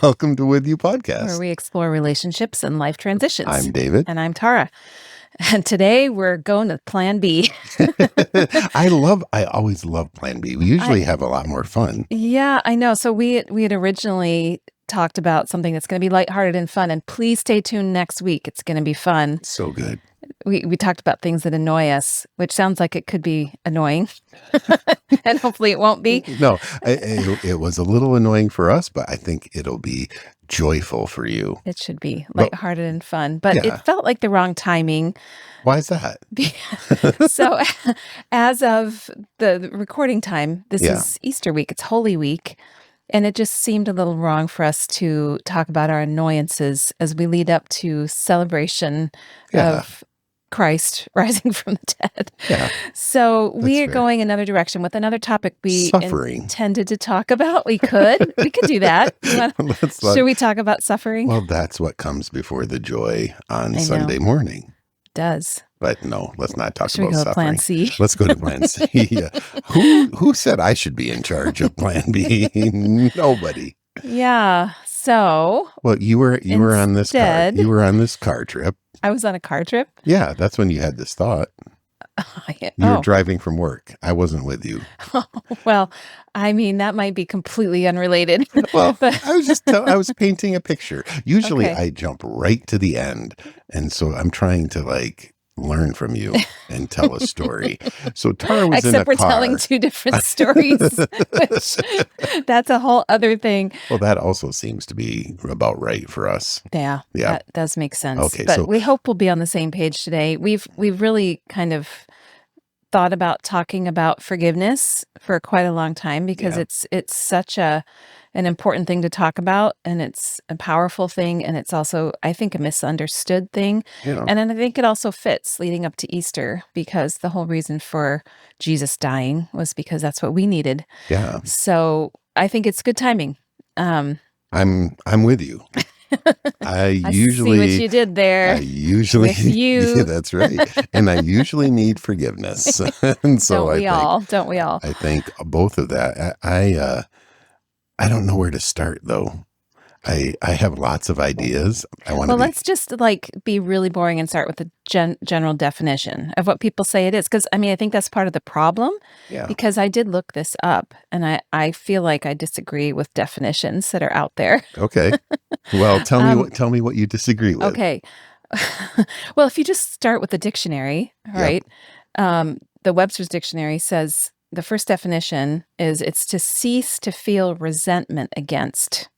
Welcome to With You where Podcast. we explore relationships and life transitions. I'm David. And I'm Tara. And today we're going to Plan B. I always love Plan B. We usually have a lot more fun. Yeah, I know. So we had originally talked about something that's going to be lighthearted and fun. And please stay tuned next week. It's going to be fun. So good. We talked about things that annoy us, which sounds like it could be annoying. And hopefully it won't be. No, it was a little annoying for us, but I think it'll be joyful for you. It should be lighthearted and fun. But Yeah. it felt like the wrong timing. Why is that? So as of the recording time, this is Easter week. It's Holy Week. And it just seemed a little wrong for us to talk about our annoyances as we lead up to celebration of Christ rising from the dead. Yeah. So we are fair. going another direction with another topic we Suffering. intended to talk about. We could do that. Should we talk about suffering? Well, that's what comes before the joy on I know. Sunday morning. It does. But no, let's not talk Should we about go to suffering. Plan C? Let's go to Plan C. Yeah. Who said I should be in charge of Plan B? Nobody. Yeah. So Well, you were on this car. Instead- You were on this car trip. I was on a car trip. Yeah, that's when you had this thought. You were driving from work. I wasn't with you. Well, I mean, that might be completely unrelated. Well, But- I was painting a picture. Usually Okay. I jump right to the end. And so I'm trying to learn from you and tell a story. So Tara was in a Except we're car. telling two different stories, which that's a whole other thing. Well, that also seems to be about right for us. Yeah, Yeah. that does make sense. Okay, but so- we hope we'll be on the same page today. We've really kind of thought about talking about forgiveness for quite a long time because Yeah. it's such an important thing to talk about, and it's a powerful thing, and it's also, I think, a misunderstood thing. You know, And then I think it also fits leading up to Easter because the whole reason for Jesus dying was because that's what we needed. yeah, So I think it's good timing. I'm with you. I I usually see what you did there. with you. Yeah, that's right. And I usually need forgiveness. And so Don't we all? I think both of that. I don't know where to start though. I have lots of ideas. Let's just be really boring and start with the general definition of what people say it is. Because I think that's part of the problem. Yeah. Because I did look this up, and I feel like I disagree with definitions that are out there. Okay. Well, tell me what you disagree with. Okay. Well, if you just start with the dictionary, right? The Webster's Dictionary says the first definition is it's to cease to feel resentment against.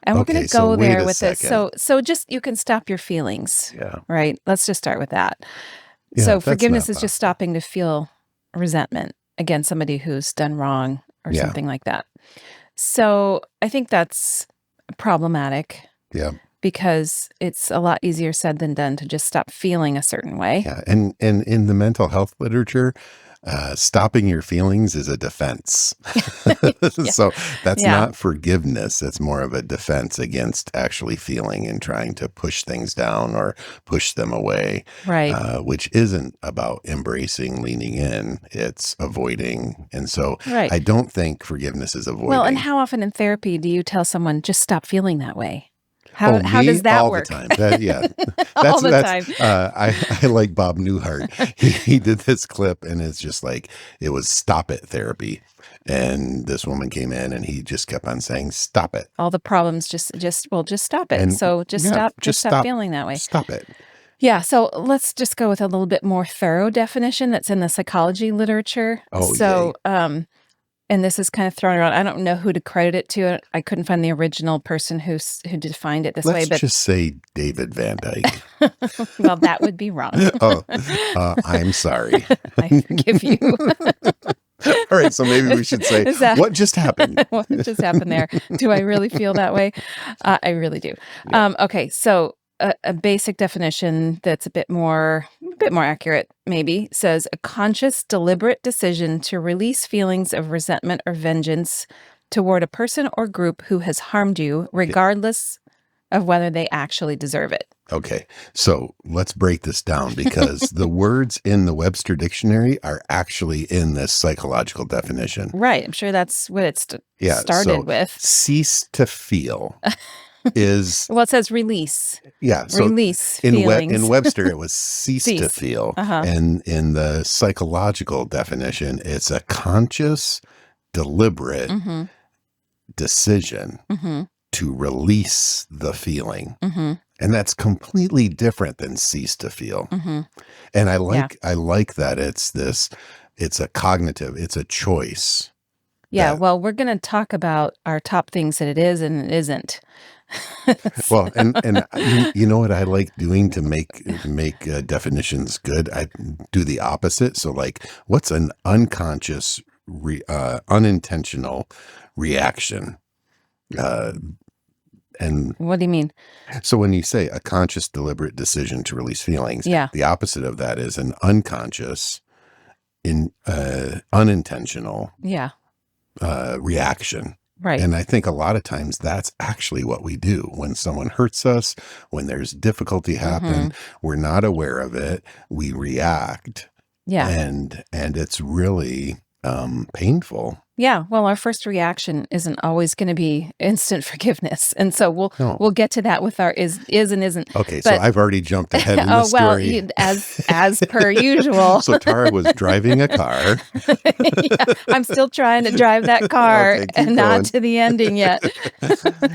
And we're going Okay, to go so wait there a with this. second. So just you can stop your feelings, Yeah. right? Let's just start with that. Yeah, So that's forgiveness not is just possible. stopping to feel resentment against somebody who's done wrong or Yeah. something like that. So I think that's problematic Yeah. because it's a lot easier said than done to just stop feeling a certain way. Yeah. And in the mental health literature, stopping your feelings is a defense. So that's Yeah. not forgiveness. It's more of a defense against actually feeling and trying to push things down or push them away, Right. which isn't about embracing, leaning in. It's avoiding. And so Right. I don't think forgiveness is avoiding. Well, and how often in therapy do you tell someone just stop feeling that way? How me? does that all work? the time. Yeah. All the time. I like Bob Newhart. He did this clip, and it's just it was stop it therapy. And this woman came in, and he just kept on saying, "Stop it, All the problems just stop it. And, So just yeah, stop feeling that way. stop it." Yeah. So let's just go with a little bit more thorough definition that's in the psychology literature. Oh, so, and this is kind of thrown around. I don't know who to credit it to. I couldn't find the original person who defined it this way, Let's but just say David Van Dyke. well, that would be wrong. I'm sorry. I forgive you. All right, so maybe we should say, Is that- what just happened? What just happened there? Do I really feel that way? I really do. Okay, so a basic definition that's a bit more accurate, maybe, says a conscious, deliberate decision to release feelings of resentment or vengeance toward a person or group who has harmed you, regardless of whether they actually deserve it. Okay, so let's break this down because the words in the Webster Dictionary are actually in this psychological definition. Right. I'm sure that's what it Yeah, started so with. cease to feel is, Well, it says release. yeah, so Release in feelings. Webster, it was cease to Cease. feel. Uh-huh. And in the psychological definition, it's a conscious, deliberate Mm-hmm. decision Mm-hmm. to release the feeling. Mm-hmm. And that's completely different than cease to feel. Mm-hmm. And Yeah. I like that it's a cognitive, it's a choice. Yeah. That, Well, we're going to talk about our top things that it is and it isn't. well, and you know what I like doing to make definitions good? I do the opposite. So like, what's an unconscious, unintentional reaction? And What do you mean? so when you say a conscious, deliberate decision to release feelings, Yeah. the opposite of that is an unconscious, unintentional Yeah. reaction. Right. And I think a lot of times that's actually what we do when someone hurts us, when there's difficulty happen, we're not aware of it, we react. Yeah. And it's really painful. Yeah, well, our first reaction isn't always going to be instant forgiveness, and so No. we'll get to that with our is and isn't. Okay, But so I've already jumped ahead in the oh well, story. as per usual. So Tara was driving a car. Yeah, I'm still trying to drive that car Okay, keep and not going. to the ending yet.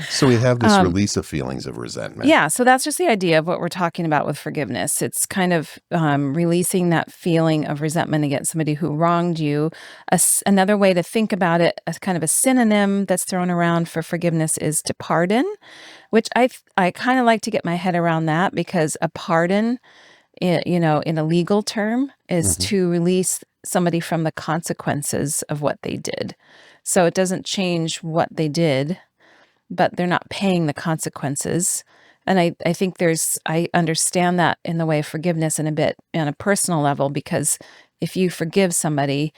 So we have this release of feelings of resentment. Yeah, so that's just the idea of what we're talking about with forgiveness. It's kind of releasing that feeling of resentment against somebody who wronged you. Another way to think about it, as kind of a synonym that's thrown around for forgiveness, is to pardon, which I kind of like to get my head around that, because a pardon, in a legal term, is to release somebody from the consequences of what they did. So it doesn't change what they did, but they're not paying the consequences. And I think I understand that in the way of forgiveness in a bit on a personal level, because if you forgive somebody,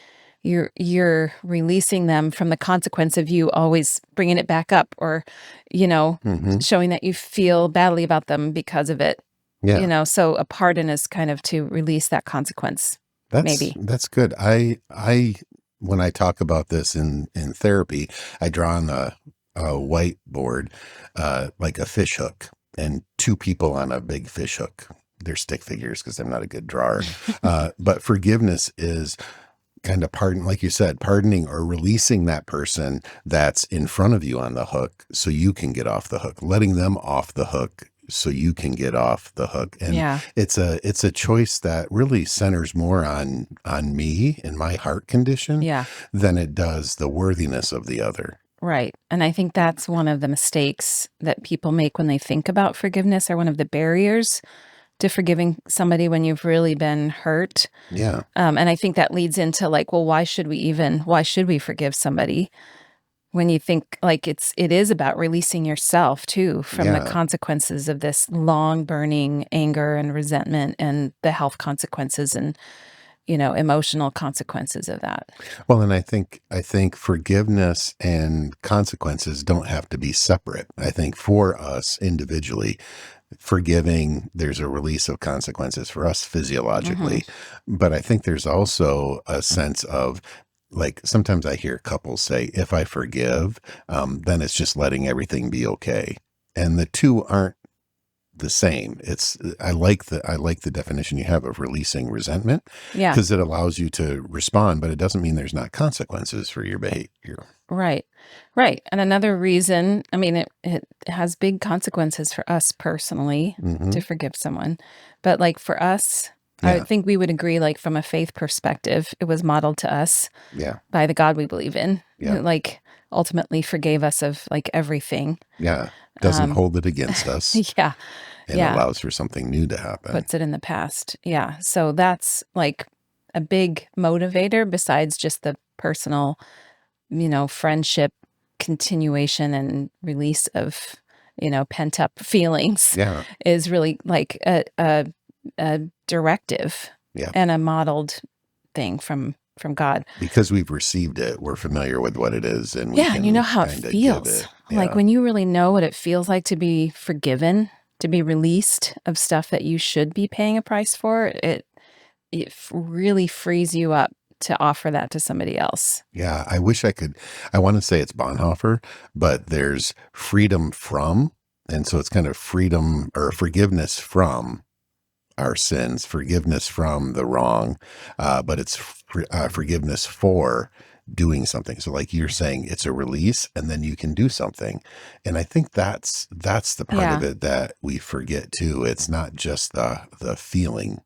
you're releasing them from the consequence of you always bringing it back up, or, showing that you feel badly about them because of it. Yeah. So a pardon is kind of to release that consequence. Maybe. That's good. When I talk about this in therapy, I draw on a whiteboard like a fish hook and two people on a big fish hook. They're stick figures because I'm not a good drawer. But forgiveness is kind of like you said, pardoning or releasing that person that's in front of you on the hook so you can get off the hook, letting them off the hook so you can get off the hook. And it's a choice that really centers more on me and my heart condition than it does the worthiness of the other. Right. And I think that's one of the mistakes that people make when they think about forgiveness, or one of the barriers to forgiving somebody when you've really been hurt. Yeah. And I think that leads into like, well, why should we forgive somebody? When you think like it is about releasing yourself too from the consequences of this long burning anger and resentment, and the health consequences and, emotional consequences of that. Well, and I think forgiveness and consequences don't have to be separate. I think for us individually, forgiving, there's a release of consequences for us physiologically. But I think there's also a sense of, like, sometimes I hear couples say, if I forgive, then it's just letting everything be okay. And the two aren't the same. I like the definition you have of releasing resentment, because it allows you to respond, but it doesn't mean there's not consequences for your behavior. Right. And another reason, I mean, it has big consequences for us personally to forgive someone, but like for us, I think we would agree, like from a faith perspective, it was modeled to us by the God we believe in, who like ultimately forgave us of like everything. Yeah. Doesn't hold it against us. And allows for something new to happen. Puts it in the past. Yeah. So that's like a big motivator besides just the personal, friendship continuation and release of, pent up feelings. Is really like a directive and a modeled thing from God. Because we've received it, we're familiar with what it is, and we can and you know how it feels. Like when you really know what it feels like to be forgiven, to be released of stuff that you should be paying a price for, really frees you up to offer that to somebody else. Yeah, I wish I want to say it's Bonhoeffer, but there's freedom from, and so it's kind of freedom or forgiveness from our sins, forgiveness from the wrong, but it's forgiveness for doing something. So like you're saying, it's a release and then you can do something. And I think that's the part of it that we forget too. It's not just the feeling,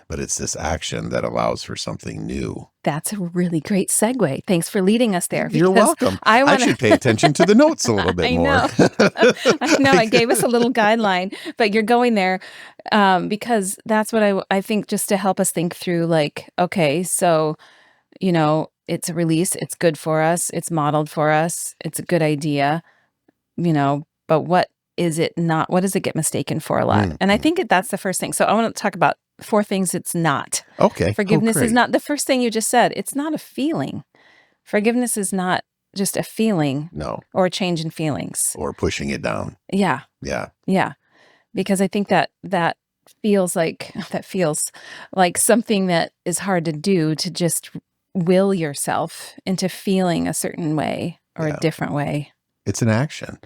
but it's this action that allows for something new. That's a really great segue. Thanks for leading us there. You're welcome. I should pay attention to the notes a little bit more. I know. I gave us a little guideline, but you're going there because that's what I think, just to help us think through, like, okay, so, it's a release. It's good for us. It's modeled for us. It's a good idea, but what is it not? What does it get mistaken for a lot? And I think that's the first thing. So I want to talk about 4 things it's not. Okay. Forgiveness is not the first thing you just said. It's not a feeling. Forgiveness is not just a feeling. No. Or a change in feelings. Or pushing it down. Yeah. Yeah. Yeah. Because I think that feels like something that is hard to do, to just will yourself into feeling a certain way or a different way. It's an action.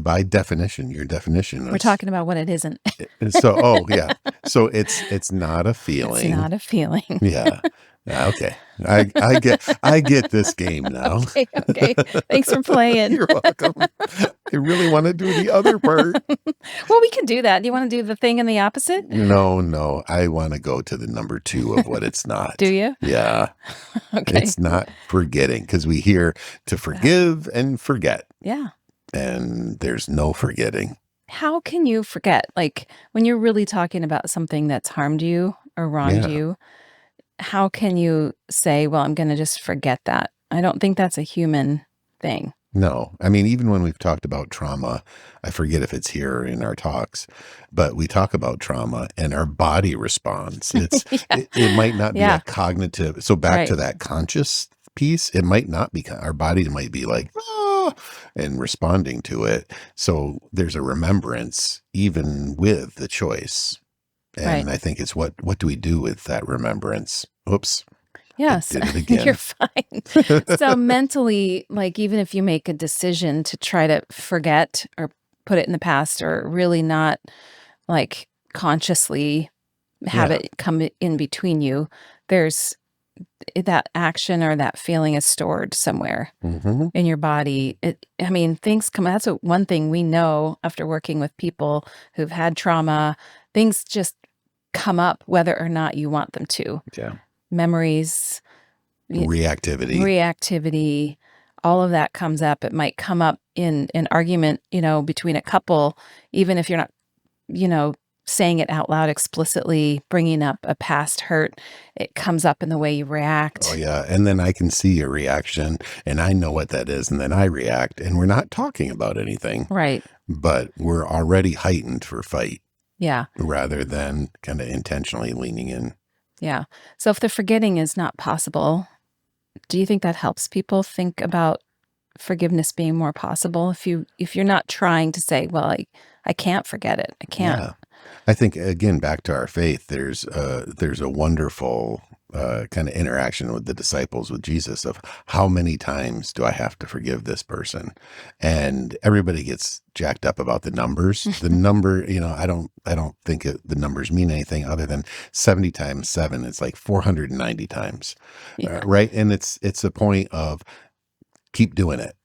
By definition, your definition. We're talking about what it isn't. So, So it's not a feeling. It's not a feeling. Yeah. Okay. I get this game now. Okay. Thanks for playing. You're welcome. I really want to do the other part. Well, we can do that. Do you want to do the thing and the opposite? No. I want to go to the number 2 of what it's not. Do you? Yeah. Okay. It's not forgetting, because we hear to forgive and forget. Yeah. And there's no forgetting. How can you forget? Like, when you're really talking about something that's harmed you or wronged you, how can you say, well, I'm going to just forget that? I don't think that's a human thing. No. I mean, even when we've talked about trauma, I forget if it's here in our talks, but we talk about trauma and our body responds. It might not be a cognitive. So back to that conscious piece, it might not be, our body might be like, and responding to it. So there's a remembrance even with the choice. And I think it's what do we do with that remembrance? Oops. Yes, I did it again. You're fine. So mentally, like, even if you make a decision to try to forget or put it in the past, or really not like consciously have it come in between you, there's that action or that feeling is stored somewhere in your body. Things come. That's one thing we know after working with people who've had trauma. Things just come up whether or not you want them to. Yeah. Memories, reactivity, all of that comes up. It might come up in an argument, between a couple, even if you're not, saying it out loud explicitly, bringing up a past hurt. It comes up in the way you react. Oh, yeah. And then I can see your reaction and I know what that is. And then I react, and we're not talking about anything. Right. But we're already heightened for fight. Yeah. Rather than kind of intentionally leaning in. Yeah. So if the forgetting is not possible, do you think that helps people think about forgiveness being more possible? If you're not trying to say, well, I can't forget it. I can't. Yeah. I think, again, back to our faith, there's a wonderful kind of interaction with the disciples with Jesus of how many times do I have to forgive this person? And everybody gets jacked up about the numbers. The number, I don't think the numbers mean anything other than 70 times 7. It's like 490 times, right? And it's a point of keep doing it.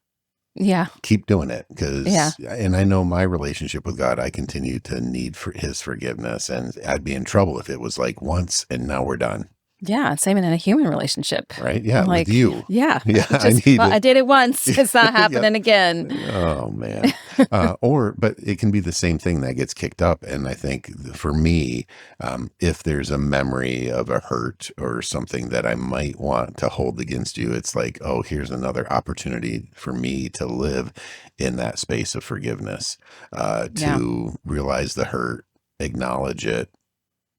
Yeah. Keep doing it, because, and I know my relationship with God, I continue to need for his forgiveness, and I'd be in trouble if it was like once and now we're done. Yeah, same in a human relationship. Right? Yeah, like, with you. Yeah. Yeah, I did it once. It's not happening again. Oh, man. But it can be the same thing that gets kicked up. And I think for me, if there's a memory of a hurt or something that I might want to hold against you, it's like, oh, here's another opportunity for me to live in that space of forgiveness, to realize the hurt, acknowledge it,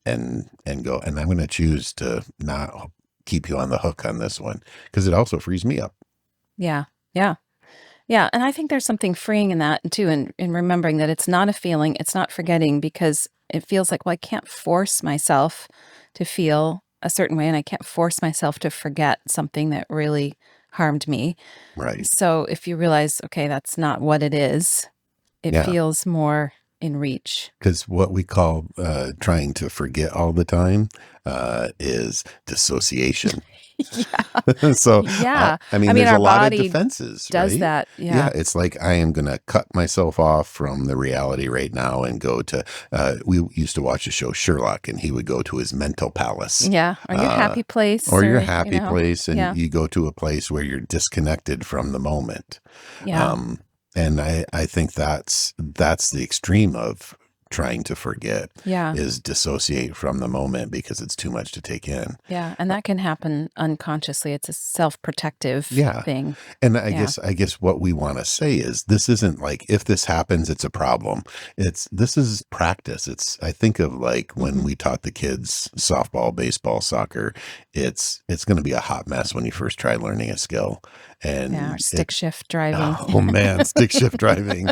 and go, and I'm going to choose to not keep you on the hook on this one, because it also frees me up. Yeah. Yeah. Yeah, and I think there's something freeing in that too, in remembering that it's not a feeling, it's not forgetting, because it feels like, well, I can't force myself to feel a certain way, and I can't force myself to forget something that really harmed me. Right. So if you realize, okay, that's not what it is, it Yeah. feels more in reach. Because what we call trying to forget all the time is dissociation. Yeah. So, Yeah. I I mean, mean, there's a our lot of body defenses, does right? that. Yeah, Yeah. it's like I am going to cut myself off from the reality right now and go to. We used to watch the show Sherlock, and he would go to his mental palace. Yeah. Or your happy place, Or your or, happy place, and yeah. you go to a place where you're disconnected from the moment. Yeah. Um, and I think that's the extreme of trying to forget Yeah. is dissociate from the moment because it's too much to take in. Yeah. And that can happen unconsciously. It's a self-protective Yeah. thing. And Yeah. I guess what we want to say is this isn't like if this happens, it's a problem. This is practice. I think of like when Hmm. we taught the kids softball, baseball, soccer, it's going to be a hot mess when you first try learning a skill. Yeah. Or And stick shift driving. oh man, stick shift driving.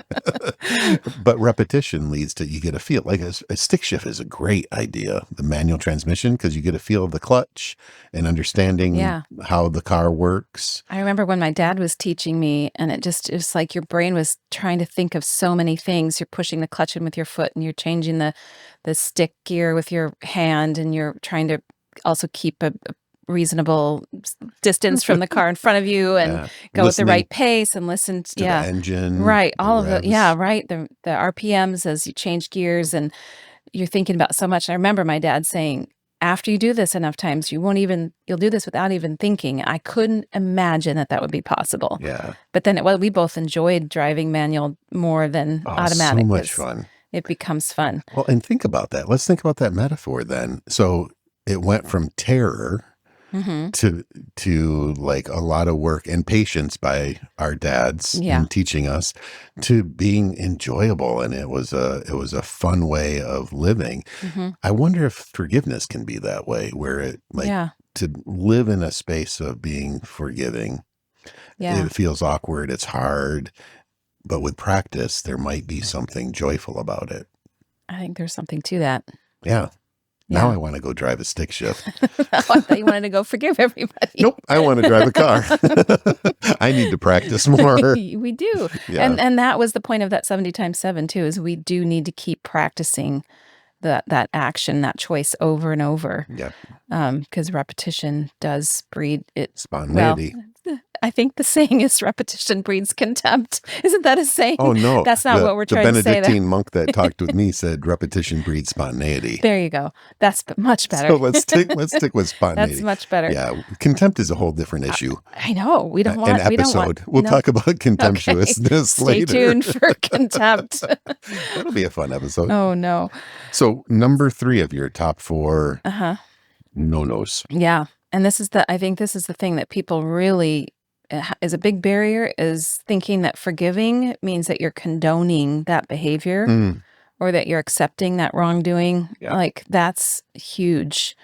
But repetition leads to you get a feel like a stick shift is a great idea. The manual transmission, because you get a feel of the clutch and understanding Yeah. how the car works. I remember when my dad was teaching me, and it's like your brain was trying to think of so many things. You're pushing the clutch in with your foot, and you're changing the stick gear with your hand, and you're trying to also keep a reasonable distance from the car in front of you, and Yeah. go at the Listening right pace, and listen. to the Yeah, engine, right. the All of it. Yeah, revs. right. The RPMs as you change gears, and you're thinking about so much. I remember my dad saying, after you do this enough times, you'll do this without even thinking. I couldn't imagine that would be possible. Yeah. But then we both enjoyed driving manual more than Oh, so automatic much because fun. it becomes fun. Well, and think about that. Let's think about that metaphor then. So it went from terror Hmm. to like a lot of work and patience by our dads Yeah. in teaching us to being enjoyable, and it was a fun way of living. Hmm. I wonder if forgiveness can be that way, where it like Yeah. to live in a space of being forgiving. Yeah. It feels awkward, it's hard, but with practice there might be something joyful about it. I think there's something to that. Yeah. Now Yeah. I want to go drive a stick shift. I thought you wanted to go forgive everybody. Nope, I want to drive a car. I need to practice more. We do. Yeah. And that was the point of that 70 times 7 too, is we do need to keep practicing that action, that choice over and over. Yeah. Because repetition does breed it. Well, Spontaneity. I think the saying is repetition breeds contempt. Isn't that a saying? Oh no. That's not what we're The trying to say. Benedictine monk that talked with me said repetition breeds spontaneity. There you go. That's much better. So let's stick with spontaneity. That's much better. Yeah. Contempt is a whole different issue. I know. We don't want An we don't want- episode. We'll no. talk about contemptuousness Stay later. tuned for contempt. That'll be a fun episode. Oh no. So number 3 of your top 4 Uh-huh. no-nos. Yeah. And I think this is the thing that people really is a big barrier, is thinking that forgiving means that you're condoning that behavior Mm, or that you're accepting that wrongdoing. Yeah. Like that's huge.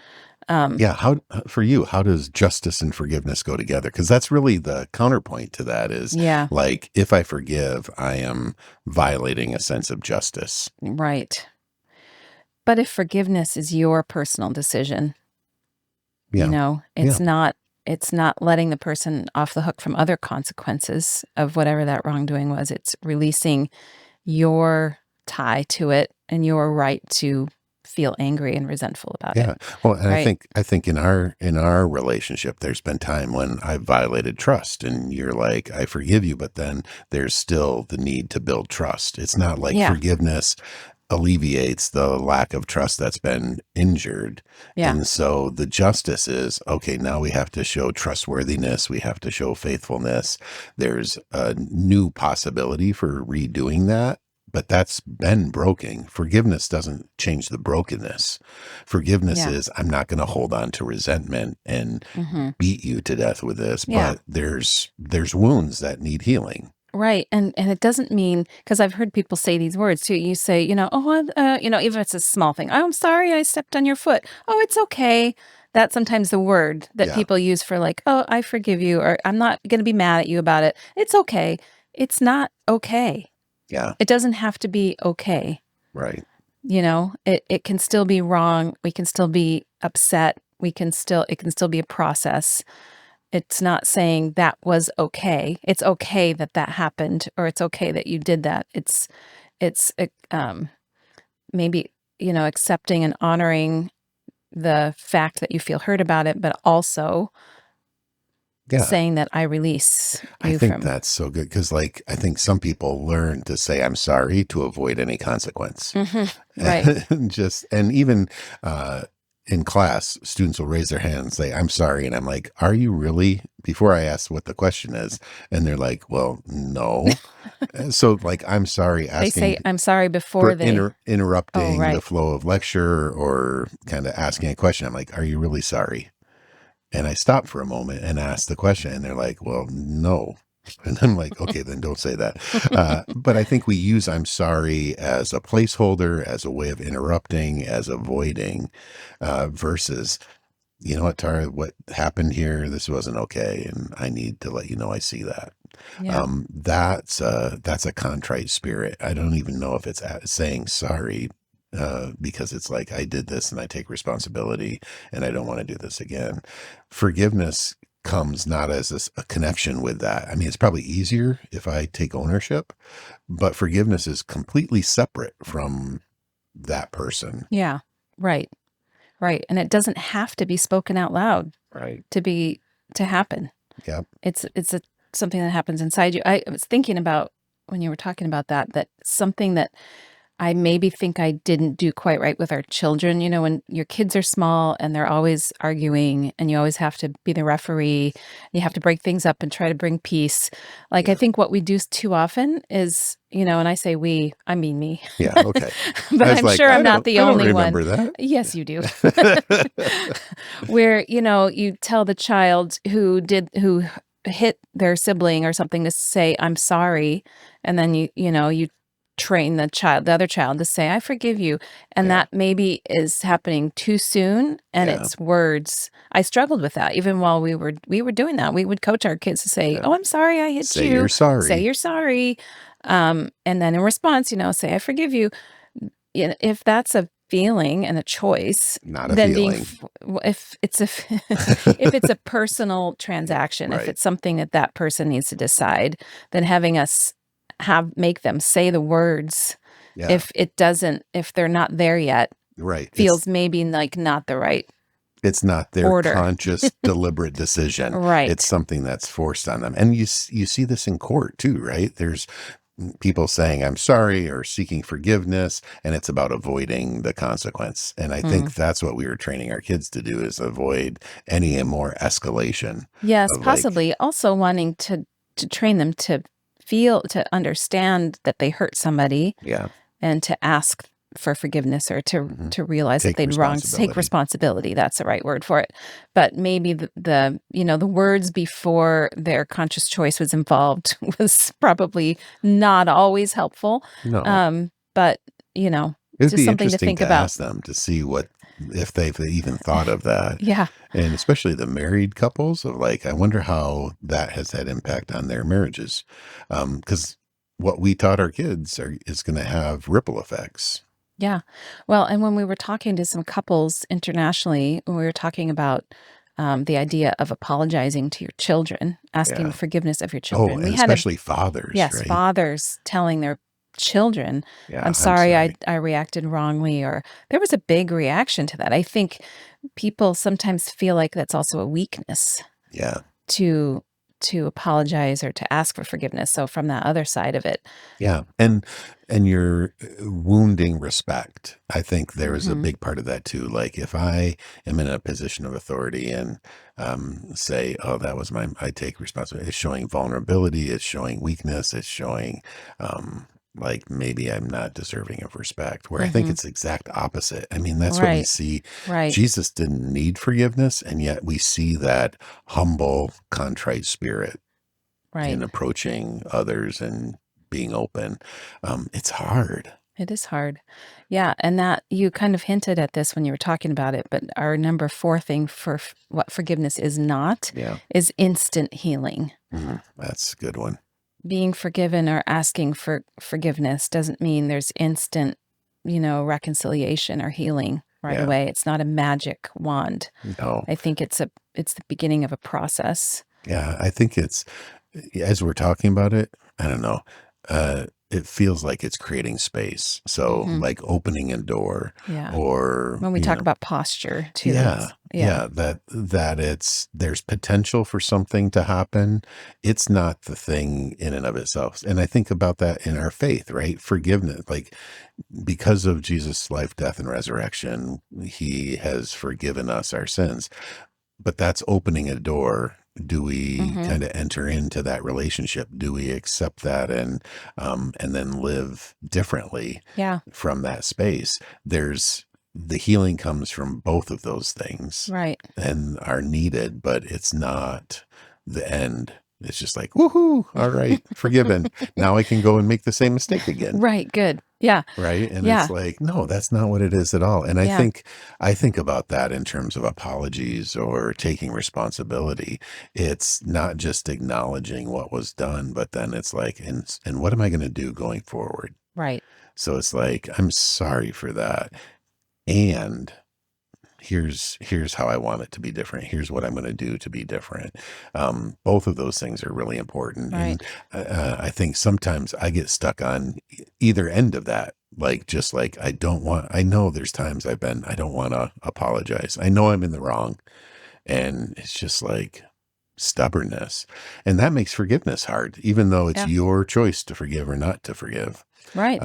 yeah. How for you? How does justice and forgiveness go together? Because that's really the counterpoint to that. Is Yeah. like if I forgive, I am violating a sense of justice. Right. But if forgiveness is your personal decision, Yeah. it's not letting the person off the hook from other consequences of whatever that wrongdoing was. It's releasing your tie to it and your right to feel angry and resentful about Yeah. it. Well, and Right. I think in our relationship, there's been time when I've violated trust, and you're like, I forgive you, but then there's still the need to build trust. It's not like Yeah. forgiveness alleviates the lack of trust that's been injured. Yeah. And so the justice is, okay, now we have to show trustworthiness. We have to show faithfulness. There's a new possibility for redoing that, but that's been broken. Forgiveness doesn't change the brokenness. Forgiveness Yeah. is, I'm not going to hold on to resentment and Hmm. beat you to death with this, Yeah. but there's wounds that need healing. Right. And it doesn't mean, because I've heard people say these words too. You say, even if it's a small thing, oh, I'm sorry, I stepped on your foot. Oh, it's okay. That's sometimes the word that Yeah. people use for like, oh, I forgive you, or I'm not going to be mad at you about it. It's okay. it's not okay. Yeah. It doesn't have to be okay. Right. It can still be wrong. We can still be upset. It can still be a process. It's not saying that was okay. It's okay that that happened, or it's okay that you did that. It's maybe, accepting and honoring the fact that you feel hurt about it, but also Yeah. saying that I release I you think from. that's so good because, like, I think some people learn to say I'm sorry to avoid any consequence. Right. And even uh, in class, students will raise their hand and say, I'm sorry. And I'm like, are you really? Before I ask what the question is. And they're like, well, no. So, like, I'm sorry They say asking I'm sorry before for they. Oh, interrupting the right. flow of lecture or kind of asking a question. I'm like, are you really sorry? And I stop for a moment and ask the question, and they're like, well, no. And I'm like, okay, then don't say that. But I think we use I'm sorry as a placeholder, as a way of interrupting, as avoiding, versus, you know what, Tara, what happened here, this wasn't okay. And I need to let you know I see that. Yeah. That's a contrite spirit. I don't even know if it's saying sorry, because it's like I did this and I take responsibility and I don't want to do this again. Forgiveness comes not as a connection with that. I mean, it's probably easier if I take ownership, but forgiveness is completely separate from that person. Yeah. Right. Right. And it doesn't have to be spoken out loud Right. to happen. Yep. It's something that happens inside you. I was thinking about when you were talking about that something that I maybe think I didn't do quite right with our children. When your kids are small and they're always arguing and you always have to be the referee, you have to break things up and try to bring peace. Like, I Yeah. think what we do too often is, and I say we, I mean me, Yeah. Okay. but I was I'm like, sure I'm not the I don't only one. remember that. Yes, you do. Where, you tell the child who hit their sibling or something to say, I'm sorry. And then you train the other child to say, I forgive you. And Yeah. that maybe is happening too soon. And Yeah. it's words. I struggled with that. Even while we were doing that, we would coach our kids to say, Yeah. oh, I'm sorry I hit Say you. you're Say sorry, you're sorry. And then in response, say, I forgive you. If that's a feeling and a choice, not a then feeling. if it's a if it's a personal transaction, if Right. it's something that person needs to decide, then having us make them say the words, Yeah. if they're not there yet, Right. feels maybe like not the right It's not their order. conscious, deliberate decision. It's Right. something that's forced on them. And you see this in court too, right? There's people saying, I'm sorry, or seeking forgiveness, and it's about avoiding the consequence. And I Mm. think that's what we were training our kids to do, is avoid any more escalation Yes, of, like, possibly also wanting to train them to understand that they hurt somebody yeah, and to ask for forgiveness, or to hmm to realize that take they'd wronged, to take responsibility. responsibility. That's the right word for it. But maybe the words before their conscious choice was involved was probably not always helpful. No, But it's it'd just be something to interesting think to about. ask them to see what, if they've even thought of that. Yeah. And especially the married couples, of like, I wonder how that has had impact on their marriages. Because what we taught our kids is going to have ripple effects. Yeah. Well, and when we were talking to some couples internationally, when we were talking about the idea of apologizing to your children, asking Yeah. forgiveness of your Oh, children, we and had especially fathers, yes, right? fathers telling their children, Yeah. I'm I'm sorry sorry. I reacted wrongly, or there was a big reaction to that. I think people sometimes feel like that's also a weakness Yeah. to apologize or to ask for forgiveness. So from that other side of it. Yeah. And you're wounding respect. I think there is a Mhm. big part of that too. Like, if I am in a position of authority and say, oh, that was I take responsibility. It's showing vulnerability. It's showing weakness. It's showing, like, maybe I'm not deserving of respect, where I think Mhm. it's the exact opposite. I mean, that's what we Right. see. Right. Jesus didn't need forgiveness. And yet we see that humble, contrite spirit in Right. approaching others and being open. It's hard. It is hard. Yeah, and that you kind of hinted at this when you were talking about it, but our number 4 thing for what forgiveness is not Yeah. is instant healing. That's a good one. being forgiven or asking for forgiveness doesn't mean there's instant, reconciliation or healing right Yeah. away. It's not a magic wand. No. I think it's the beginning of a process. Yeah. I think it's, as we're talking about it, I don't know. It feels like it's creating space. So, Mhm. like opening a door, Yeah. or, When we talk about posture too, yeah, it's yeah, that there's potential for something to happen. It's not the thing in and of itself. And I think about that in our faith, right? Forgiveness, like because of Jesus' life, death, and resurrection, he has forgiven us our sins. But that's opening a door. Do we Mhm. kind of enter into that relationship? Do we accept that and then live differently Yeah. from that space? There's the healing comes from both of those things Right. and are needed, but it's not the end. It's just like, woohoo, all right, forgiven. Now I can go and make the same mistake again. Right, good. Yeah. Right. And it's Yeah. like, no, that's not what it is at all. And Yeah. I think about that in terms of apologies or taking responsibility. It's not just acknowledging what was done, but then it's like, and what am I going to do going forward? Right. So it's like, I'm sorry for that. And here's how I want it to be different. Here's what I'm going to do to be different. Both of those things are really important. Right. And I think sometimes I get stuck on either end of that. Like, just like, I know there's times I don't want to apologize. I know I'm in the wrong. And it's just like stubbornness. And that makes forgiveness hard, even though it's Yeah. your choice to forgive or not to forgive. Right.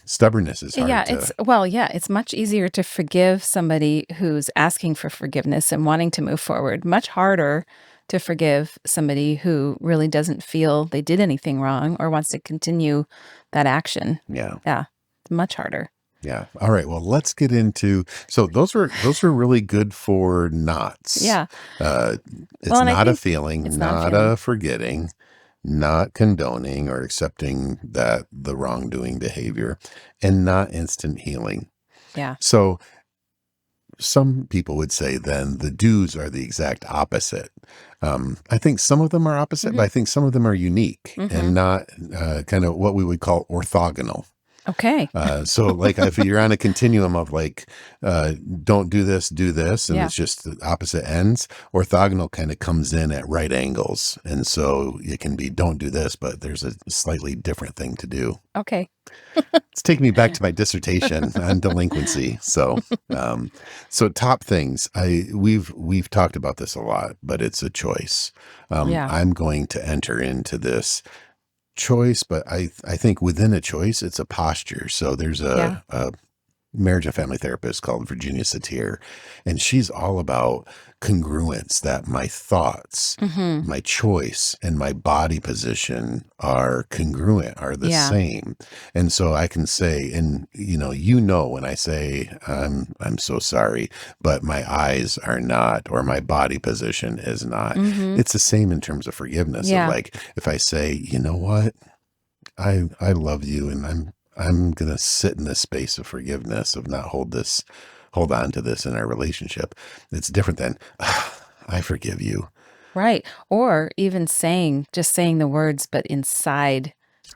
Stubbornness is Yeah, hard to, it's much easier to forgive somebody who's asking for forgiveness and wanting to move forward. Much harder to forgive somebody who really doesn't feel they did anything wrong or wants to continue that action. yeah. Yeah, it's much harder. Yeah. All right. Well, let's get into. So those were really good for knots. Yeah. Uh, Well, it's and I not a think feeling, it's not a not feeling. a forgetting, not condoning or accepting that the wrongdoing behavior, and not instant healing. Yeah. So some people would say then the do's are the exact opposite. I think some of them are opposite, but Hmm. I think some of them are unique Hmm. and not kind of what we would call orthogonal. Okay. So like if you're on a continuum of like, don't do this, and Yeah. it's just the opposite ends, orthogonal kind of comes in at right angles. And so it can be, don't do this, but there's a slightly different thing to do. Okay. It's taking me back to my dissertation on delinquency. So top things we've talked about this a lot, but it's a choice. Yeah. I'm going to enter into this choice, but I think within a choice, it's a posture. So there's Yeah. a marriage and family therapist called Virginia Satir, and she's all about congruence, that my thoughts, Hmm. my choice, and my body position are congruent, are the Yeah. same. And so I can say, and when I say I'm so sorry, but my eyes are not, or my body position is not. Hmm. It's the same in terms of forgiveness. Of Yeah. like, if I say, you know what, I love you, and I'm gonna sit in this space of forgiveness, of not hold on to this in our relationship. It's different than I forgive you. Right. Or even just saying the words, but inside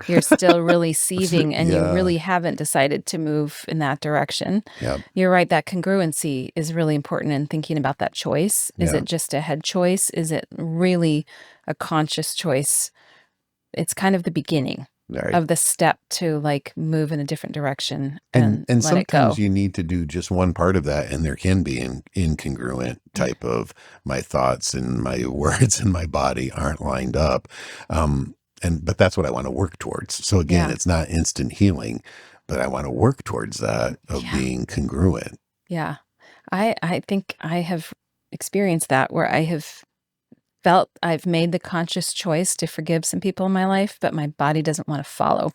you're still really seething and you Yeah, really haven't decided to move in that direction. yeah, You're right. That congruency is really important in thinking about that choice. Is yeah. it just a head choice? Is it really a conscious choice? It's kind of the beginning Right. of the step to like move in a different direction And and and let it sometimes go. you need to do just one part of that, and there can be an incongruent type of my thoughts and my words and my body aren't lined up. But that's what I want to work towards. So again, Yeah. it's not instant healing, but I want to work towards that of Yeah. being congruent. Yeah. I think I have experienced that where I have felt I've made the conscious choice to forgive some people in my life, but my body doesn't wanna follow.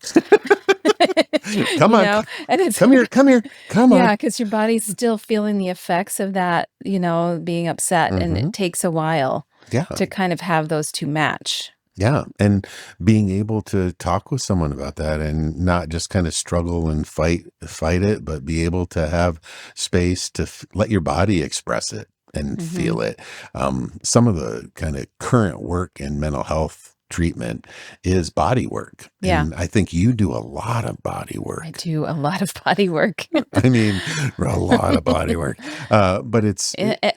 Come You on, know? And it's come here, come here, come on. yeah, because your body's still feeling the effects of that, being upset, and Hmm. it takes a while Yeah, to kind of have those 2 match. yeah. And being able to talk with someone about that and not just kind of struggle and fight it, but be able to have space to let your body express it and Mhm. feel it. Some of the kind of current work in mental health treatment is body work. Yeah. And I think you do a lot of body I work. do a lot of body work. I mean, a lot of body work. But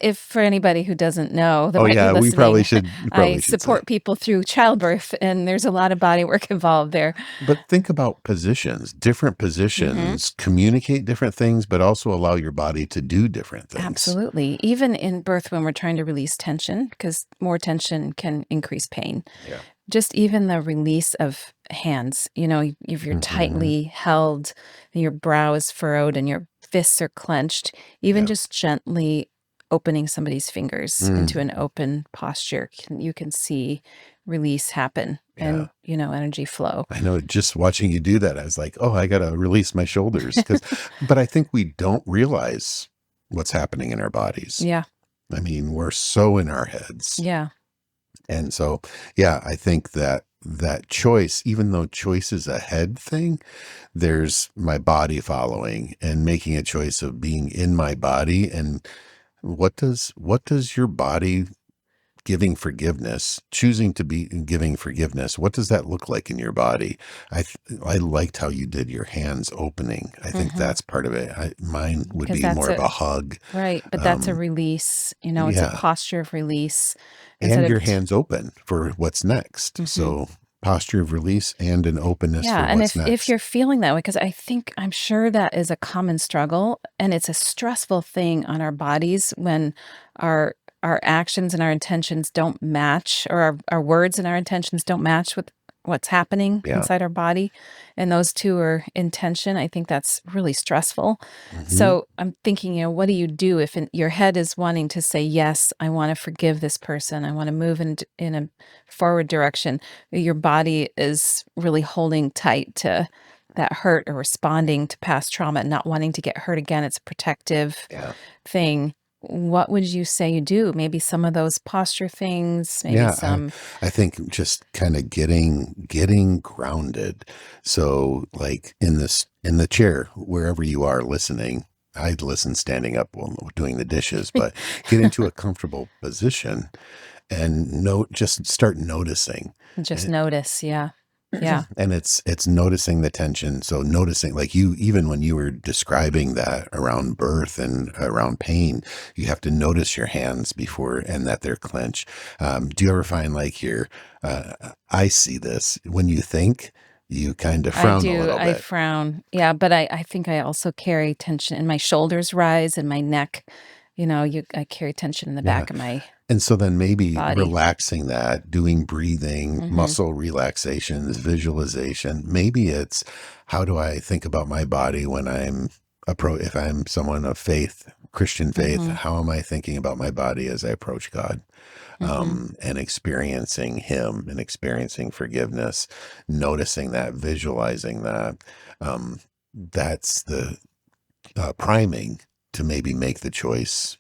If for anybody who doesn't know that oh might be yeah, we probably listening, should, I say. support people through childbirth, and there's a lot of body work involved there. But think about positions. Different Hmm. positions communicate different things, but also allow your body to do different things. Absolutely. Even in birth, when we're trying to release tension, because more tension can increase pain. Yeah. Just even the release of hands, if you're Hmm. tightly held, and your brow is furrowed and your fists are clenched, even Yeah. just gently opening somebody's fingers into Mm, an open posture, you can see release happen yeah. and, energy flow. I know just watching you do that, I was like, oh, I got to release my shoulders. But I think we don't realize what's happening in our bodies. Yeah. I mean, we're so in our heads. Yeah. And so, yeah, I think that choice, even though choice is a head thing, there's my body following and making a choice of being in my body. And what does your body giving forgiveness, choosing to be giving forgiveness, what does that look like in your body? I liked how you did your hands opening. I think Hmm. that's part of it. Mine would Because be that's more of a a hug. right, but that's a Um, release, it's a yeah, posture of release instead and of your hands open for what's next. mhm. So posture of release and an openness Yeah, for and what's if next. you're feeling that way, because I'm sure that is a common struggle, and it's a stressful thing on our bodies when our our actions and our intentions don't match, or our words and our intentions don't match with what's happening Yeah. inside our body, and those two are in tension. I think that's really stressful. Hmm. So I'm thinking, what do you do if your head is wanting to say, yes, I want to forgive this person, I want to move in a forward direction, your body is really holding tight to that hurt or responding to past trauma and not wanting to get hurt again. It's a protective Yeah. thing. What would you say you do? Maybe some of those posture things, maybe Yeah, some. I think just kind of getting grounded. So like in the chair, wherever you are listening, I'd listen standing up while doing the dishes, but get into a comfortable position and just start noticing. Just notice. Yeah. Yeah. And it's noticing the tension. So noticing, like, you, even when you were describing that around birth and around pain, you have to notice your hands before, and that they're clenched. Do you ever find like I see this when you think, you kind of I frown a do. little I bit. frown. Yeah. But I think I also carry tension and my shoulders rise and my neck, I carry tension in the Yeah. back of my And so then maybe body. relaxing that, doing breathing, Hmm. muscle relaxations, visualization. Maybe it's, how do I think about my body when if I'm someone of faith, Christian faith, Hmm. how am I thinking about my body as I approach God? Hmm. And experiencing Him and experiencing forgiveness, noticing that, visualizing that. That's the priming to maybe make the choice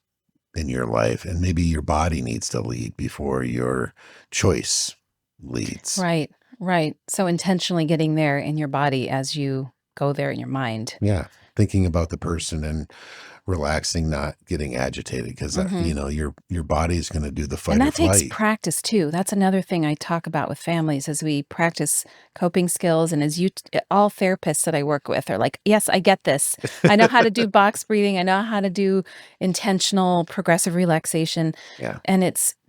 in your life, and maybe your body needs to lead before your choice leads. Right, right. So intentionally getting there in your body as you go there in your mind. Yeah, thinking about the person and relaxing, not getting agitated, because Hmm. your body is going to do the And fight or that takes flight. practice too. That's another thing I talk about with families as we practice coping skills. And as all therapists that I work with are like, yes, I get this. I know how to do box breathing. I know how to do intentional progressive relaxation. Yeah,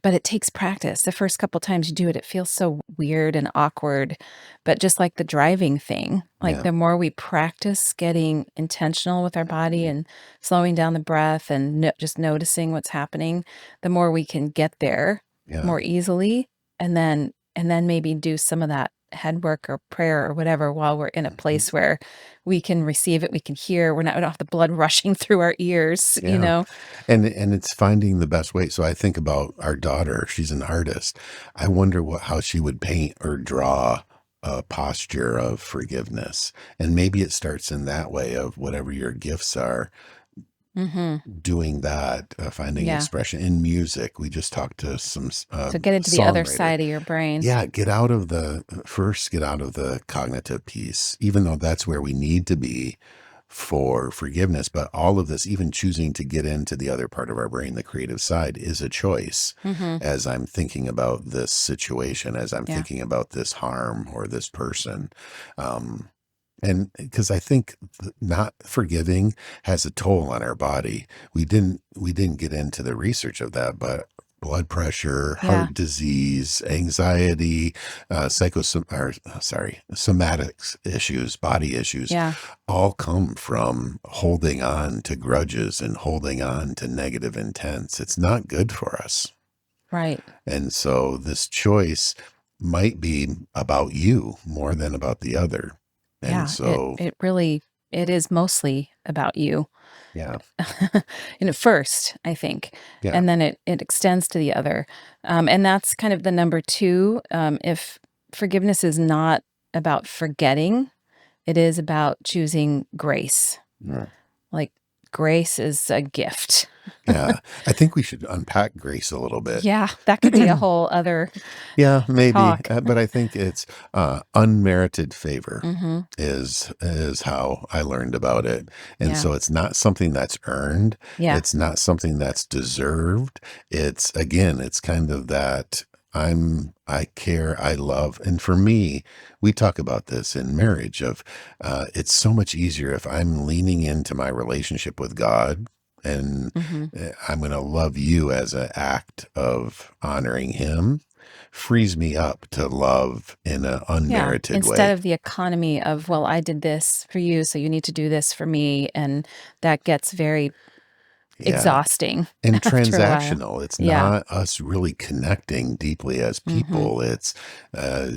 But it takes practice. The first couple times you do it, it feels so weird and awkward. But just like the driving thing, like yeah, the more we practice getting intentional with our body and slowing down the breath and just noticing what's happening, the more we can get there yeah. more easily, and then maybe do some of that head work or prayer or whatever while we're in a Mhm. place where we can receive it, we can hear, we don't have the blood rushing through our ears, you Yeah. know? And it's finding the best way. So I think about our daughter, she's an artist. I wonder how she would paint or draw a posture of forgiveness. And maybe it starts in that way of whatever your gifts are, Mhm. doing that, finding Yeah. expression in music. We just talked to some So get into the other songwriter. side of your brain. Yeah, get out of the cognitive piece, even though that's where we need to be. for forgiveness. But all of this, even choosing to get into the other part of our brain, the creative side, is a choice Mm-hmm. as I'm thinking about this situation, as I'm Yeah. thinking about this harm or this person. Um, and because I think not forgiving has a toll on our body. We didn't get into the research of that, but blood pressure, Yeah. heart disease, anxiety, somatics issues, body issues, Yeah. all come from holding on to grudges and holding on to negative intents. It's not good for us. Right. And so this choice might be about you more than about the other. And Yeah. It so, it really it is mostly about you. yeah, First, I think, yeah, and then it extends to the other, and that's kind of the number two. If forgiveness is not about forgetting, it is about choosing grace. mm, Like, grace is a gift. yeah. I think we should unpack grace a little bit. Yeah, that could be a whole other Yeah, maybe, talk. but I think it's unmerited favor Mhm. is how I learned about it, and Yeah. so it's not something that's earned. Yeah. It's not something that's deserved. It's again, it's kind of that I care, I love, and for me, we talk about this in marriage. Of it's so much easier if I'm leaning into my relationship with God. And Mhm. I'm going to love you as an act of honoring him, frees me up to love in an Yeah, unmerited instead way. of the economy of, "Well, I did this for you, so you need to do this for me," and that gets very Yeah. exhausting And after a while. transactional. It's Yeah. not us really connecting deeply as Mhm. people. It's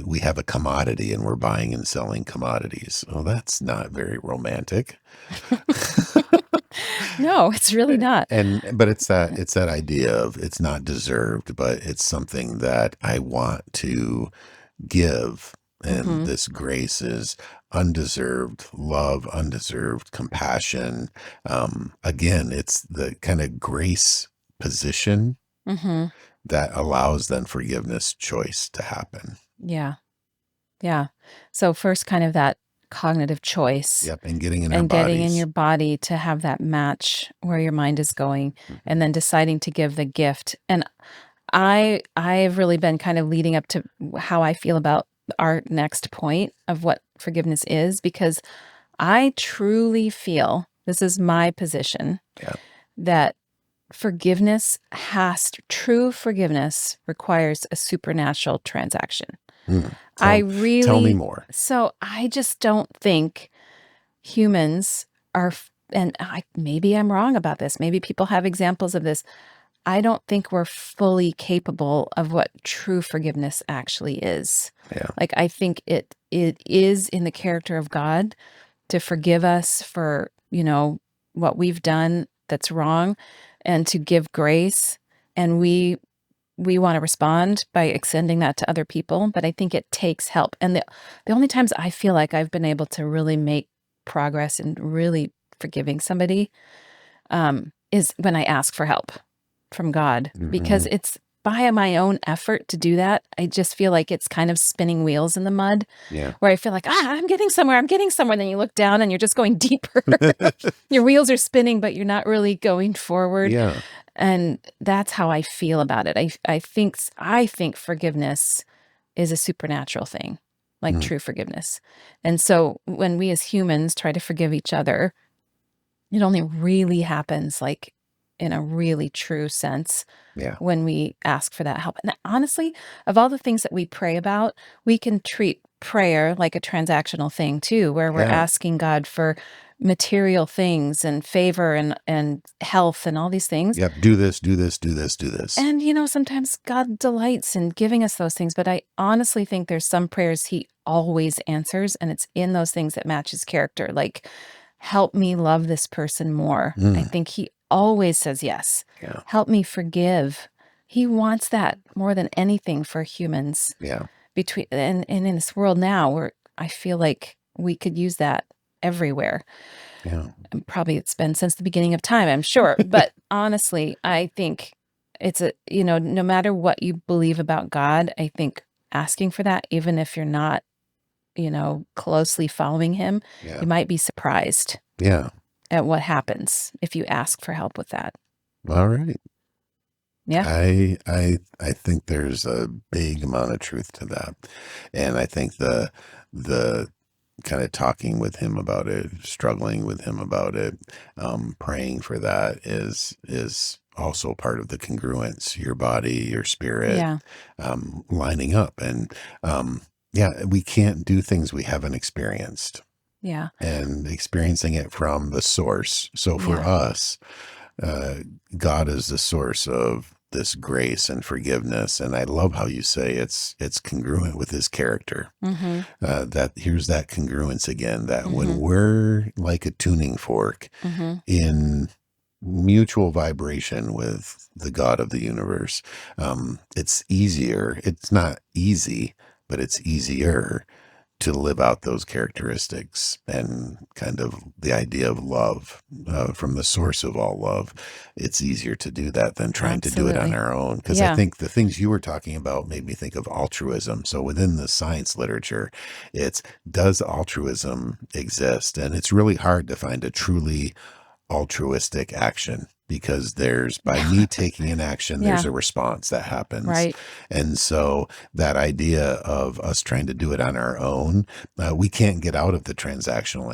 we have a commodity and we're buying and selling commodities. Well, that's not very romantic. No, it's really not. And but it's that idea of it's not deserved, but it's something that I want to give. And Mhm. this grace is undeserved love, undeserved compassion. Again, it's the kind of grace position Mhm. that allows then forgiveness choice to happen. Yeah. Yeah. So first kind of that cognitive choice Yep. And getting in our and getting in your bodies. body to have that match where your mind is going, and Mhm. then deciding to give the gift. And I've really been kind of leading up to how I feel about our next point of what forgiveness is, because I truly feel, this is my position, Yeah. that true forgiveness requires a supernatural transaction. Mm. I Tell me really more. so I just don't think humans and maybe I'm wrong about this. Maybe people have examples of this. I don't think we're fully capable of what true forgiveness actually is. Yeah. Like, I think it is in the character of God to forgive us for, what we've done that's wrong, and to give grace, and we want to respond by extending that to other people, but I think it takes help. And the only times I feel like I've been able to really make progress in really forgiving somebody, is when I ask for help from God, because Hmm. it's by my own effort to do that. I just feel like it's kind of spinning wheels in the mud, Yeah. where I feel like, I'm getting somewhere, I'm getting somewhere. Then you look down and you're just going deeper. Your wheels are spinning, but you're not really going forward. Yeah. And that's how I feel about it. I think forgiveness is a supernatural thing, like Mm. true forgiveness. And so when we as humans try to forgive each other, it only really happens like in a really true sense Yeah. when we ask for that help. And honestly, of all the things that we pray about, we can treat prayer like a transactional thing too, where we're Yeah. asking God for material things and favor and health and all these things. Yep. Do this, do this, do this, do this. And sometimes God delights in giving us those things, but I honestly think there's some prayers he always answers, and it's in those things that match his character. Like, help me love this person more. I Mm. think he always says yes. Yeah. Help me forgive. He wants that more than anything for humans, Yeah. and in this world now where I feel like we could use that everywhere. Yeah. And probably it's been since the beginning of time, I'm sure. But honestly, I think no matter what you believe about God, I think asking for that, even if you're not closely following him, Yeah. you might be surprised Yeah. at what happens if you ask for help with that. All right. Yeah. I think there's a big amount of truth to that. And I think the kind of talking with him about it, struggling with him about it, praying for that is also part of the congruence, your body, your spirit, Yeah. lining up. And yeah, we can't do things we haven't experienced Yeah. and experiencing it from the source. So for Yeah. us, uh, God is the source of this grace and forgiveness. And I love how you say it's congruent with his character. Mm-hmm. That here's that congruence again, that when Mm-hmm. we're like a tuning fork Mm-hmm. in mutual vibration with the God of the universe, it's easier. It's not easy, but it's easier to live out those characteristics and kind of the idea of love from the source of all love. It's easier to do that than trying to do it on Absolutely. our own. Because I Yeah. think the things you were talking about made me think of altruism. So within the science literature, it's does altruism exist? And it's really hard to find a truly altruistic action because there's by me taking an action, there's Yeah. a response that happens. Right. And so that idea of us trying to do it on our own, we can't get out of the transactional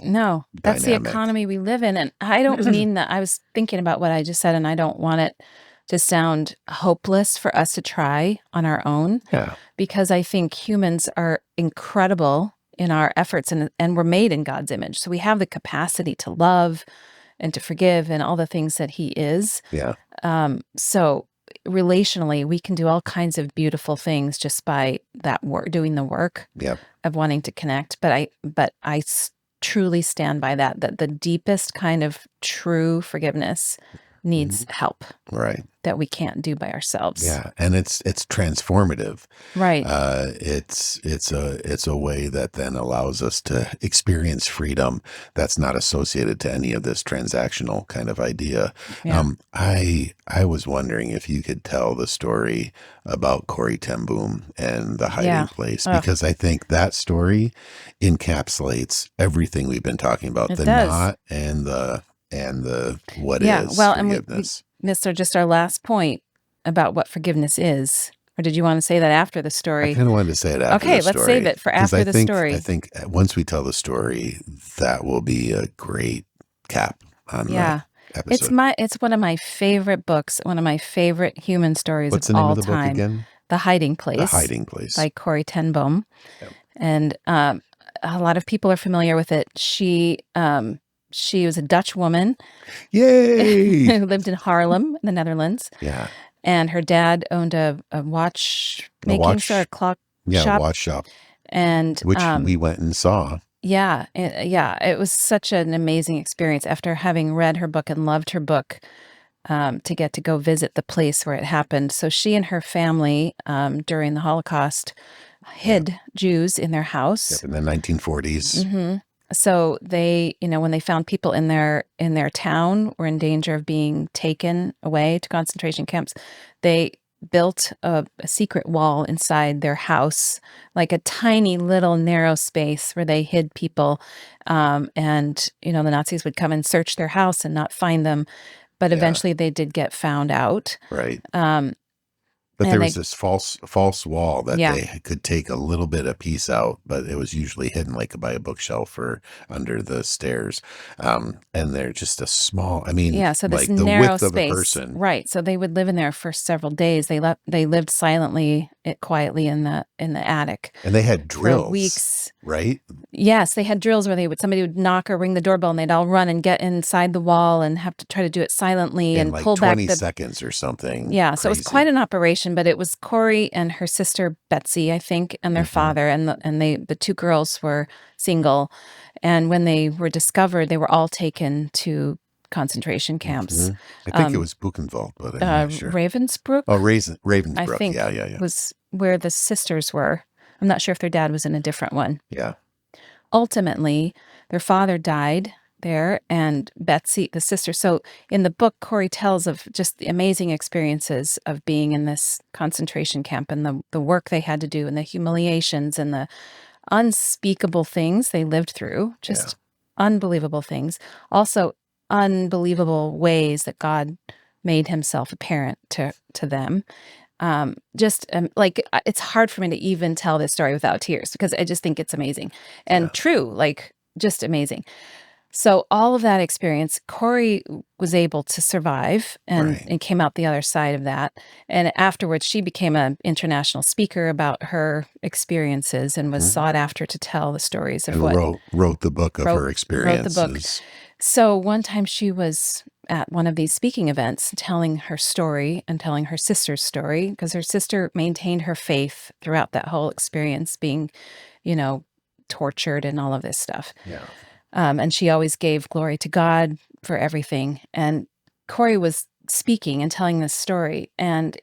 No, that's the dynamic. economy we live in. And I don't mean that. I was thinking about what I just said, and I don't want it to sound hopeless for us to try on our own, Yeah. because I think humans are incredible in our efforts, and we're made in God's image. So we have the capacity to love and to forgive and all the things that he is. Yeah. So relationally, we can do all kinds of beautiful things just by that work, doing the work Yeah. of wanting to connect. But I truly stand by that the deepest kind of true forgiveness needs Mhm. help Right. that we can't do by ourselves. Yeah. And it's transformative. Right. It's a way that then allows us to experience freedom that's not associated to any of this transactional kind of idea. Yeah. I was wondering if you could tell the story about Corrie ten Boom and the hiding Yeah. place, Ugh, because I think that story encapsulates everything we've been talking about, it the does. not and the what Yeah. is Well, and we forgiveness. missed just our last point about what forgiveness is. Or did you want to say that after the I story? kind of wanted to say it after the Okay, let's save story it for because after the I story. think once we tell the story, that will be a great cap on the Yeah. episode. It's one of my favorite books, one of my favorite human stories of What's the name of all the book time. again? The Hiding The Place Hiding Place. by Corrie ten Boom. Yep. And a lot of people are familiar with it. She was a Dutch woman Yay! who lived in Haarlem, the Netherlands. Yeah, And her dad owned a watch the making store, a watch. clock Yeah, shop. watch shop, And which we went and saw. yeah, it was such an amazing experience after having read her book and loved her book, to get to go visit the place where it happened. So she and her family, during the Holocaust, Yeah, hid Jews in their house. yep. In the 1940s. Hmm. So they, when they found people in their town were in danger of being taken away to concentration camps, they built a secret wall inside their house, like a tiny little narrow space where they hid people. And the Nazis would come and search their house and not find them, but Yeah, eventually they did get found out. right. Um, But there and was they, this false wall that yeah, they could take a little bit of piece out, but it was usually hidden like by a bookshelf or under the stairs. And they're just a small, I mean, yeah. So this like the narrow width of a space, person. right? So they would live in there for several days. They lived silently, quietly in the attic And they had for drills, weeks. right? Yes, they had drills where somebody would knock or ring the doorbell, and they'd all run and get inside the wall and have to try to do it silently In and like pull back 20 the. seconds or something Yeah, so it was quite crazy. an operation, but it was Corey and her sister Betsy, I think, and their Hmm. father, and the two girls were single, and when they were discovered, they were all taken to concentration Hmm. camps. I think it Um, was Buchenwald, but I'm not sure. Oh, Ravensbrück, I Ravensbrück. Yeah, think, yeah, yeah. was where the sisters were. I'm not sure if their dad was in a different one. Yeah. Ultimately, their father died there, and Betsy, the sister. So in the book, Corrie tells of just the amazing experiences of being in this concentration camp and the work they had to do and the humiliations and the unspeakable things they lived through, just unbelievable things. Also, unbelievable ways that God made himself apparent to them. It's hard for me to even tell this story without tears because I just think it's amazing and true, like just amazing. So all of that experience, Corrie was able to survive and came out the other side of that. And afterwards, she became an international speaker about her experiences and was sought after to tell the stories of wrote the book of her experiences. Wrote the book. So one time she was at one of these speaking events telling her story and telling her sister's story because her sister maintained her faith throughout that whole experience, being, tortured and all of this stuff. Yeah. And she always gave glory to God for everything. And Corrie was speaking and telling this story. And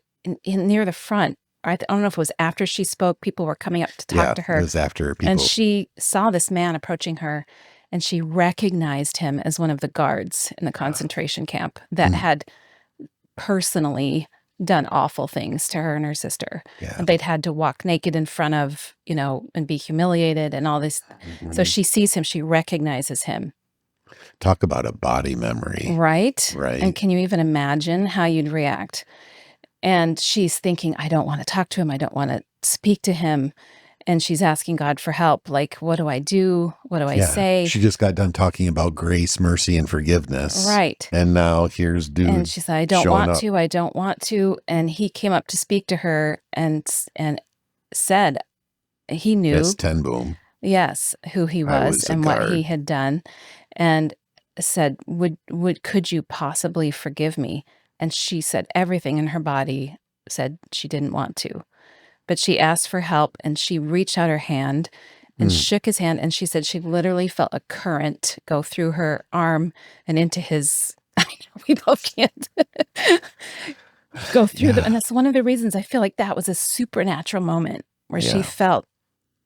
in near the front, I don't know if it was after she spoke, people were coming up to talk to her. It was after people. And she saw this man approaching her, and she recognized him as one of the guards in the concentration camp that had personally done awful things to her and her sister. Yeah. And they'd had to walk naked in front of, and be humiliated and all this. So she sees him, she recognizes him. Talk about a body memory. Right? Right. And can you even imagine how you'd react? And she's thinking, I don't want to talk to him. I don't want to speak to him. And she's asking God for help. Like, what do I do? What do I say? She just got done talking about grace, mercy, and forgiveness. Right. And now here's dude. And she said, I don't want to. And he came up to speak to her and said he knew. Yes, Ten Boom. Yes, who he was and what he had done. And said, could you possibly forgive me? And she said everything in her body said she didn't want to. But she asked for help, and she reached out her hand and shook his hand. And she said she literally felt a current go through her arm and into his. I know we both can't go through them. And that's one of the reasons I feel like that was a supernatural moment where she felt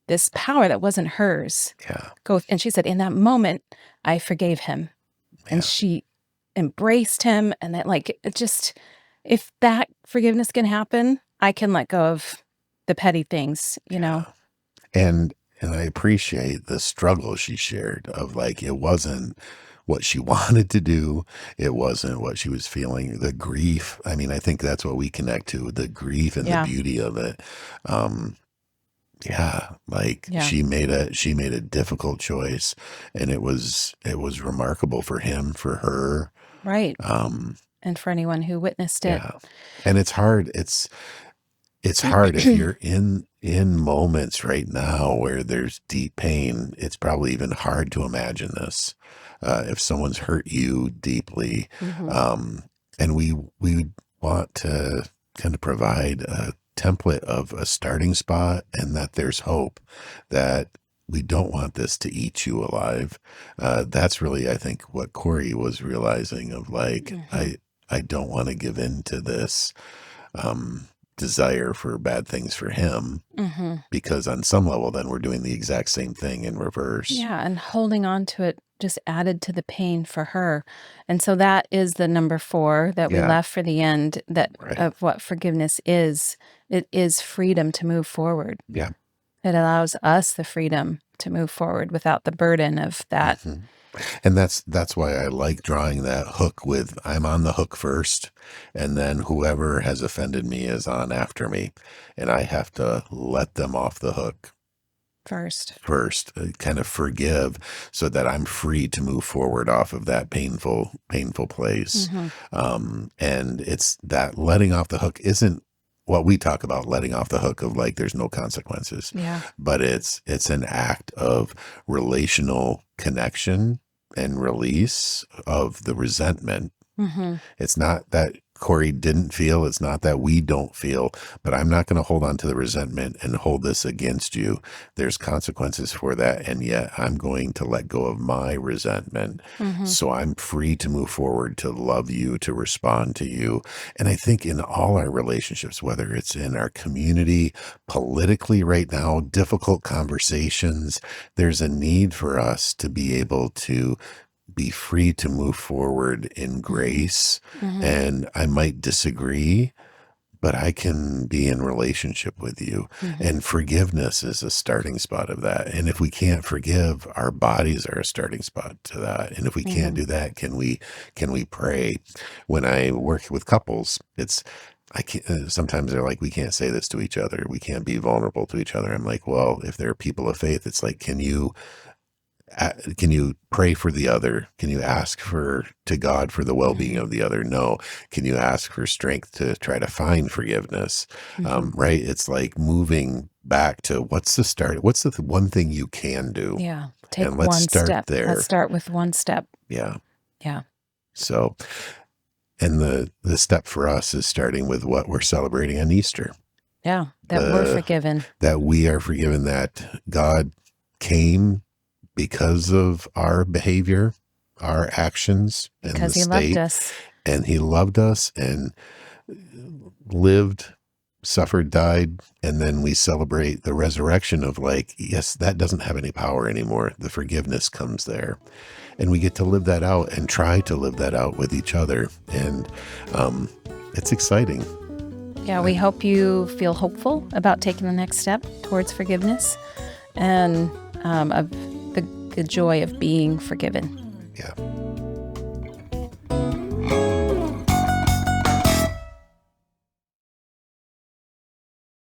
this power that wasn't hers. Yeah. And she said, in that moment, I forgave him. Yeah. And she embraced him. And that, if that forgiveness can happen, I can let go of the petty things, And I appreciate the struggle she shared of it wasn't what she wanted to do. It wasn't what she was feeling, the grief. I mean, I think that's what we connect to, the grief and the beauty of it. She made a difficult choice, and it was remarkable for him, for her. Right. And for anyone who witnessed it. Yeah. And it's hard. It's hard if you're in moments right now where there's deep pain. It's probably even hard to imagine this if someone's hurt you deeply. And we want to kind of provide a template of a starting spot, and that there's hope, that we don't want this to eat you alive. That's really, I think, what Corrie was realizing of I don't want to give in to this desire for bad things for him, because on some level then we're doing the exact same thing in reverse. Yeah, and holding on to it just added to the pain for her. And so that is the number 4 that we left for the end, of what forgiveness is. It is freedom to move forward. Yeah. It allows us the freedom to move forward without the burden of that. And that's why I like drawing that hook with, I'm on the hook first, and then whoever has offended me is on after me, and I have to let them off the hook first, kind of forgive, so that I'm free to move forward off of that painful place. And it's that letting off the hook isn't what we talk about, letting off the hook of there's no consequences. Yeah. But it's an act of relational connection and release of the resentment. It's not that Corrie didn't feel, it's not that we don't feel, but I'm not going to hold on to the resentment and hold this against you. There's consequences for that, and yet I'm going to let go of my resentment, so I'm free to move forward, to love you, to respond to you. And I think in all our relationships, whether it's in our community, politically right now, difficult conversations, there's a need for us to be able to be free to move forward in grace. Mm-hmm. And I might disagree, but I can be in relationship with you. Mm-hmm. And forgiveness is a starting spot of that. And if we can't forgive, our bodies are a starting spot to that. And if we can't do that, can we pray? When I work with couples, I can't, sometimes they're like, we can't say this to each other. We can't be vulnerable to each other. I'm like, well, if they're people of faith, it's like, can you pray for the other? Can you ask to God for the well-being of the other? No. Can you ask for strength to try to find forgiveness? Right? It's like moving back to what's the start? What's the one thing you can do? Yeah. Take And let's one start step. there. Let's start with one step. Yeah. Yeah. So, and the step for us is starting with what we're celebrating on Easter. Yeah. That we're forgiven. That we are forgiven, that God came because of our behavior, our actions, and Because the he state. loved us. And he loved us and lived, suffered, died. And then we celebrate the resurrection of like, yes, that doesn't have any power anymore. The forgiveness comes there. And we get to live that out and try to live that out with each other. And it's exciting. Yeah, we hope you feel hopeful about taking the next step towards forgiveness and of the joy of being forgiven. Yeah.